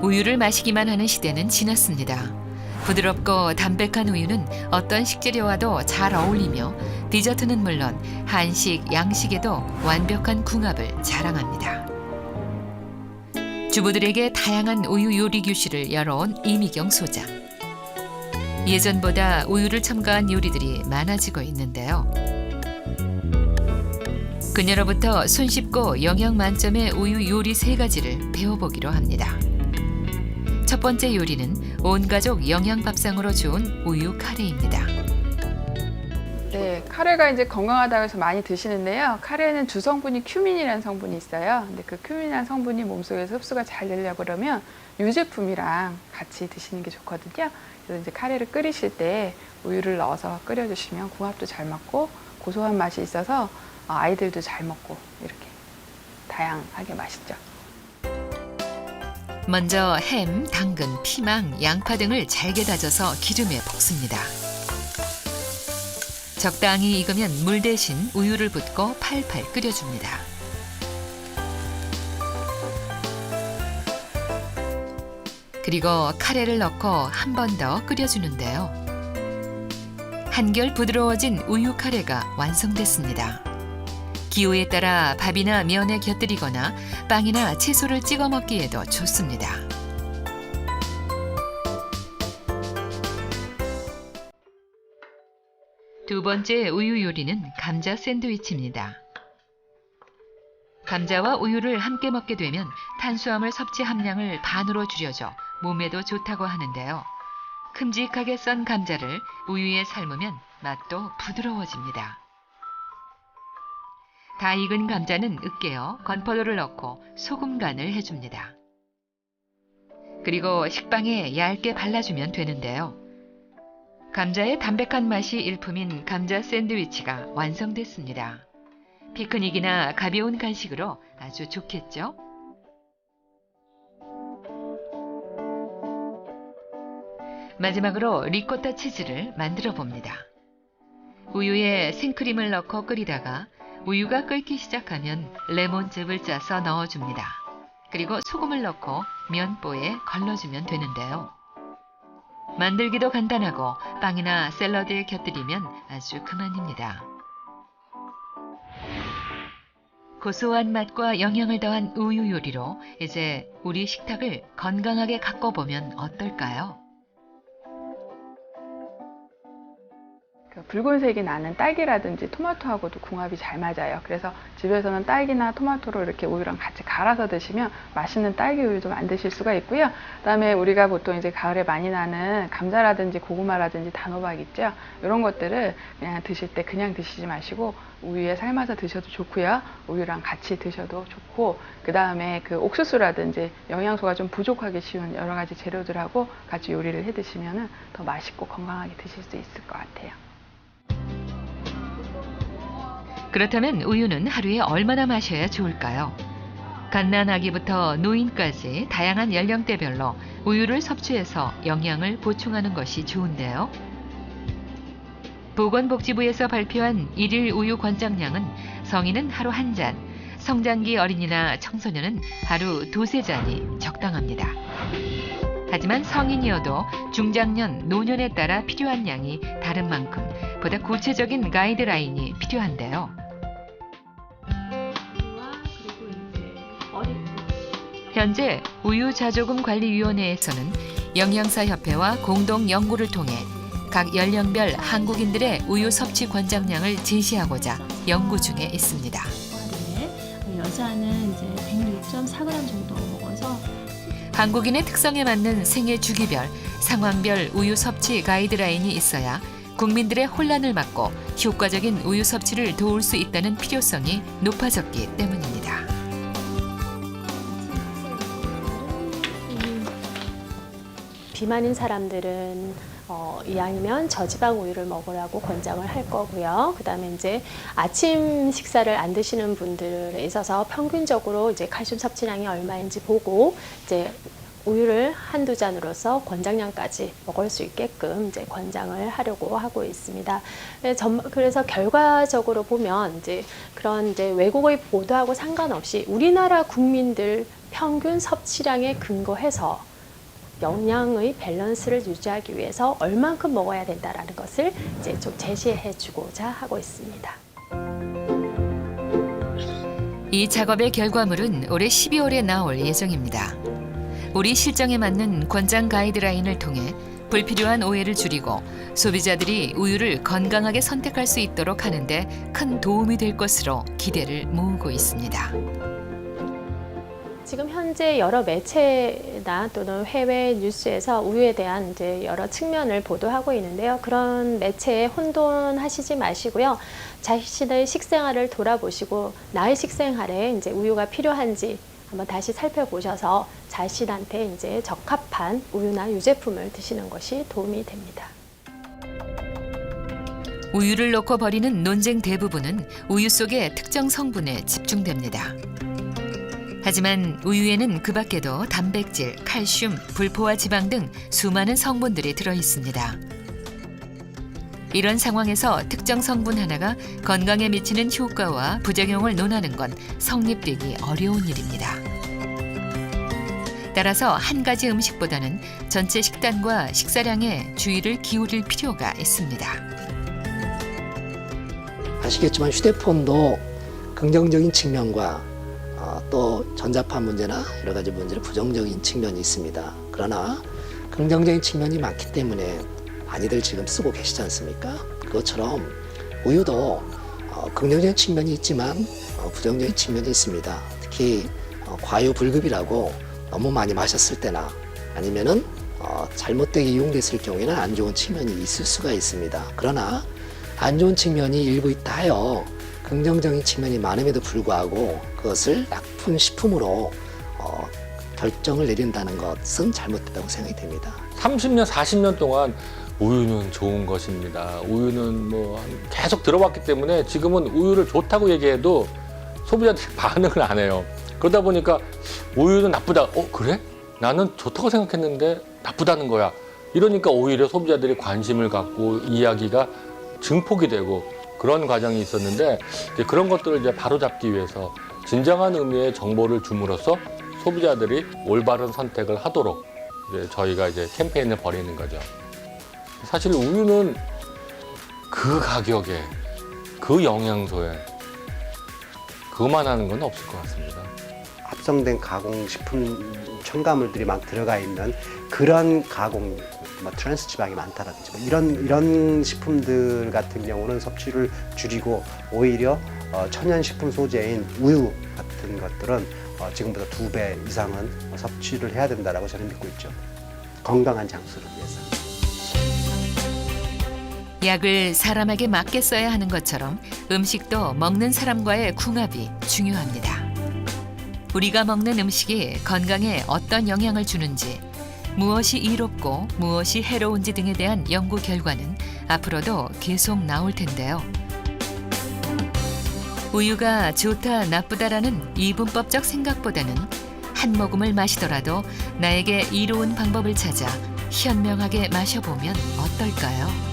[SPEAKER 1] 우유를 마시기만 하는 시대는 지났습니다. 부드럽고 담백한 우유는 어떤 식재료와도 잘 어울리며 디저트는 물론 한식, 양식에도 완벽한 궁합을 자랑합니다. 주부들에게 다양한 우유 요리 교실을 열어온 이미경 소장. 예전보다 우유를 첨가한 요리들이 많아지고 있는데요. 그녀로부터 손쉽고 영양 만점의 우유 요리 3가지를 배워보기로 합니다. 첫 번째 요리는 온 가족 영양 밥상으로 좋은 우유 카레입니다.
[SPEAKER 8] 네, 카레가 이제 건강하다고 해서 많이 드시는데요. 카레는 주 성분이 큐민이라는 성분이 있어요. 근데 그 큐민이라는 성분이 몸속에서 흡수가 잘 되려고 그러면 유제품이랑 같이 드시는 게 좋거든요. 그래서 이제 카레를 끓이실 때 우유를 넣어서 끓여주시면 궁합도 잘 맞고 고소한 맛이 있어서 아이들도 잘 먹고 이렇게 다양하게 맛있죠.
[SPEAKER 1] 먼저 햄, 당근, 피망, 양파 등을 잘게 다져서 기름에 볶습니다. 적당히 익으면 물 대신 우유를 붓고 팔팔 끓여줍니다. 그리고 카레를 넣고 한 번 더 끓여주는데요. 한결 부드러워진 우유 카레가 완성됐습니다. 기호에 따라 밥이나 면에 곁들이거나 빵이나 채소를 찍어 먹기에도 좋습니다. 두 번째 우유 요리는 감자 샌드위치입니다. 감자와 우유를 함께 먹게 되면 탄수화물 섭취 함량을 반으로 줄여줘 몸에도 좋다고 하는데요. 큼직하게 썬 감자를 우유에 삶으면 맛도 부드러워집니다. 다 익은 감자는 으깨어 건포도를 넣고 소금 간을 해줍니다. 그리고 식빵에 얇게 발라주면 되는데요. 감자의 담백한 맛이 일품인 감자 샌드위치가 완성됐습니다. 피크닉이나 가벼운 간식으로 아주 좋겠죠? 마지막으로 리코타 치즈를 만들어 봅니다. 우유에 생크림을 넣고 끓이다가 우유가 끓기 시작하면 레몬즙을 짜서 넣어줍니다. 그리고 소금을 넣고 면보에 걸러주면 되는데요. 만들기도 간단하고 빵이나 샐러드에 곁들이면 아주 그만입니다. 고소한 맛과 영양을 더한 우유 요리로 이제 우리 식탁을 건강하게 가꿔보면 어떨까요?
[SPEAKER 8] 붉은색이 나는 딸기라든지 토마토하고도 궁합이 잘 맞아요. 그래서 집에서는 딸기나 토마토를 이렇게 우유랑 같이 갈아서 드시면 맛있는 딸기 우유도 만드실 수가 있고요. 그다음에 우리가 보통 이제 가을에 많이 나는 감자라든지 고구마라든지 단호박 있죠. 이런 것들을 그냥 드실 때 그냥 드시지 마시고 우유에 삶아서 드셔도 좋고요. 우유랑 같이 드셔도 좋고, 그다음에 그 옥수수라든지 영양소가 좀 부족하기 쉬운 여러 가지 재료들하고 같이 요리를 해 드시면 더 맛있고 건강하게 드실 수 있을 것 같아요.
[SPEAKER 1] 그렇다면 우유는 하루에 얼마나 마셔야 좋을까요? 갓난아기부터 노인까지 다양한 연령대별로 우유를 섭취해서 영양을 보충하는 것이 좋은데요. 보건복지부에서 발표한 일일 우유 권장량은 성인은 하루 1잔, 성장기 어린이나 청소년은 하루 2~3잔이 적당합니다. 하지만 성인이어도 중장년, 노년에 따라 필요한 양이 다른 만큼 보다 구체적인 가이드라인이 필요한데요. 현재 우유자조금관리위원회에서는 영양사협회와 공동 연구를 통해 각 연령별 한국인들의 우유 섭취 권장량을 제시하고자 연구 중에 있습니다.
[SPEAKER 6] 여자는 이제 106.4g 정도 먹어서
[SPEAKER 1] 한국인의 특성에 맞는 생애 주기별, 상황별 우유 섭취 가이드라인이 있어야 국민들의 혼란을 막고 효과적인 우유 섭취를 도울 수 있다는 필요성이 높아졌기 때문입니다.
[SPEAKER 6] 비만인 사람들은 이왕이면 저지방 우유를 먹으라고 권장을 할 거고요. 그다음에 이제 아침 식사를 안 드시는 분들에 있어서 평균적으로 이제 칼슘 섭취량이 얼마인지 보고 이제 우유를 1~2잔으로서 권장량까지 먹을 수 있게끔 이제 권장을 하려고 하고 있습니다. 그래서 결과적으로 보면 이제 그런 이제 외국의 보도하고 상관없이 우리나라 국민들 평균 섭취량에 근거해서 영양의 밸런스를 유지하기 위해서 얼만큼 먹어야 된다라는 것을 이제 좀 제시해 주고자 하고 있습니다.
[SPEAKER 1] 이 작업의 결과물은 올해 12월에 나올 예정입니다. 우리 실정에 맞는 권장 가이드라인을 통해 불필요한 오해를 줄이고 소비자들이 우유를 건강하게 선택할 수 있도록 하는 데 큰 도움이 될 것으로 기대를 모으고 있습니다.
[SPEAKER 6] 지금 현재 여러 매체나 또는 해외 뉴스에서 우유에 대한 이제 여러 측면을 보도하고 있는데요. 그런 매체에 혼돈하시지 마시고요. 자신의 식생활을 돌아보시고 나의 식생활에 이제 우유가 필요한지 한번 다시 살펴보셔서 자신한테 이제 적합한 우유나 유제품을 드시는 것이 도움이 됩니다.
[SPEAKER 1] 우유를 놓고 벌이는 논쟁 대부분은 우유 속의 특정 성분에 집중됩니다. 하지만 우유에는 그 밖에도 단백질, 칼슘, 불포화 지방 등 수많은 성분들이 들어 있습니다. 이런 상황에서 특정 성분 하나가 건강에 미치는 효과와 부작용을 논하는 건 성립되기 어려운 일입니다. 따라서 한 가지 음식보다는 전체 식단과 식사량에 주의를 기울일 필요가 있습니다.
[SPEAKER 9] 아시겠지만 휴대폰도 긍정적인 측면과 또 전자파 문제나 여러 가지 문제로 부정적인 측면이 있습니다. 그러나 긍정적인 측면이 많기 때문에 많이들 지금 쓰고 계시지 않습니까? 그것처럼 우유도 긍정적인 측면이 있지만 부정적인 측면이 있습니다. 특히 과유불급이라고 너무 많이 마셨을 때나 아니면은 잘못되게 이용됐을 경우에는 안 좋은 측면이 있을 수가 있습니다. 그러나 안 좋은 측면이 일부 있다 하여 긍정적인 측면이 많음에도 불구하고 그것을 나쁜 식품으로 결정을 내린다는 것은 잘못됐다고 생각이 됩니다.
[SPEAKER 7] 30년, 40년 동안 우유는 좋은 것입니다. 우유는 뭐 계속 들어왔기 때문에 지금은 우유를 좋다고 얘기해도 소비자들이 반응을 안 해요. 그러다 보니까 우유는 나쁘다. 그래? 나는 좋다고 생각했는데 나쁘다는 거야. 이러니까 오히려 소비자들이 관심을 갖고 이야기가 증폭이 되고 그런 과정이 있었는데 그런 것들을 이제 바로잡기 위해서 진정한 의미의 정보를 줌으로써 소비자들이 올바른 선택을 하도록 저희가 이제 캠페인을 벌이는 거죠. 사실 우유는 그 가격에, 그 영양소에 그만하는 건 없을 것 같습니다.
[SPEAKER 10] 합성된 가공식품 첨가물들이 막 들어가 있는 그런 가공, 뭐 트랜스 지방이 많다라든지 뭐 이런 식품들 같은 경우는 섭취를 줄이고 오히려 천연식품 소재인 우유 같은 것들은 지금보다 2배 이상은 섭취를 해야 된다라고 저는 믿고 있죠. 건강한 장수를 위해서.
[SPEAKER 1] 약을 사람에게 맞게 써야 하는 것처럼 음식도 먹는 사람과의 궁합이 중요합니다. 우리가 먹는 음식이 건강에 어떤 영향을 주는지, 무엇이 이롭고 무엇이 해로운지 등에 대한 연구 결과는 앞으로도 계속 나올 텐데요. 우유가 좋다 나쁘다라는 이분법적 생각보다는 한 모금을 마시더라도 나에게 이로운 방법을 찾아 현명하게 마셔보면 어떨까요?